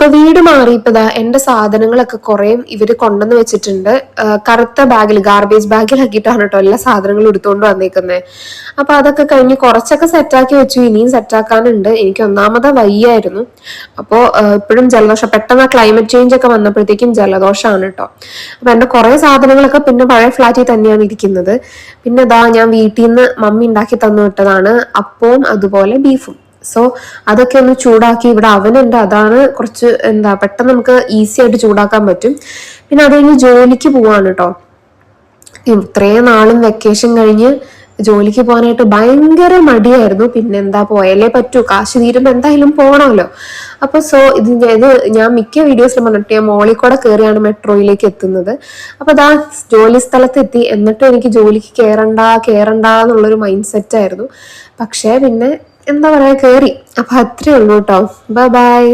അപ്പൊ വീട് മാറിയപ്പോ എന്റെ സാധനങ്ങളൊക്കെ കുറെ ഇവര് കൊണ്ടുവന്ന് വെച്ചിട്ടുണ്ട്. കറുത്ത ബാഗിൽ, ഗാർബേജ് ബാഗിലാക്കിയിട്ടാണ് കേട്ടോ എല്ലാ സാധനങ്ങളും എടുത്തുകൊണ്ട് വന്നേക്കുന്നത്. അപ്പൊ അതൊക്കെ കഴിഞ്ഞ് കുറച്ചൊക്കെ സെറ്റാക്കി വെച്ചു. ഇനിയും സെറ്റാക്കാനുണ്ട്. എനിക്ക് ഒന്നാമത് വയ്യായിരുന്നു. അപ്പോൾ ഇപ്പോഴും ജലദോഷം, പെട്ടെന്ന് ക്ലൈമറ്റ് ചേഞ്ച് ഒക്കെ വന്നപ്പോഴത്തേക്കും ജലദോഷമാണ് കേട്ടോ. അപ്പൊ എന്റെ കുറെ സാധനങ്ങളൊക്കെ പിന്നെ പഴയ ഫ്ലാറ്റിൽ തന്നെയാണ് ഇരിക്കുന്നത്. പിന്നെ ഞാൻ വീട്ടിൽ നിന്ന് മമ്മി ഉണ്ടാക്കി തന്നു വിട്ടതാണ് അപ്പവും അതുപോലെ ബീഫും. സോ അതൊക്കെ ഒന്ന് ചൂടാക്കി, ഇവിടെ അവനുണ്ട്, അതാണ് കുറച്ച് പെട്ടെന്ന് നമുക്ക് ഈസി ആയിട്ട് ചൂടാക്കാൻ പറ്റും. പിന്നെ അത് കഴിഞ്ഞ് ജോലിക്ക് പോവാണ് കേട്ടോ. ഇത്രയും നാളും വെക്കേഷൻ കഴിഞ്ഞ് ജോലിക്ക് പോകാനായിട്ട് ഭയങ്കര മടിയായിരുന്നു. പിന്നെ പോയാലേ പറ്റൂ, കാശ് തീരുമ്പോ എന്തായാലും പോകണമല്ലോ. അപ്പൊ ഇത് ഞാൻ മിക്ക വീഡിയോസിലും പറഞ്ഞിട്ട് ഞാൻ മോളിൽ കൂടെ കയറിയാണ് മെട്രോയിലേക്ക് എത്തുന്നത്. അപ്പൊ ജോലി സ്ഥലത്തെത്തി. എന്നിട്ടും എനിക്ക് ജോലിക്ക് കേറണ്ട എന്നുള്ളൊരു മൈൻഡ് സെറ്റ് ആയിരുന്നു. പക്ഷേ പിന്നെ കയറി. അപ്പൊ അത്രേ ഉള്ളൂ കേട്ടോ. ബൈ.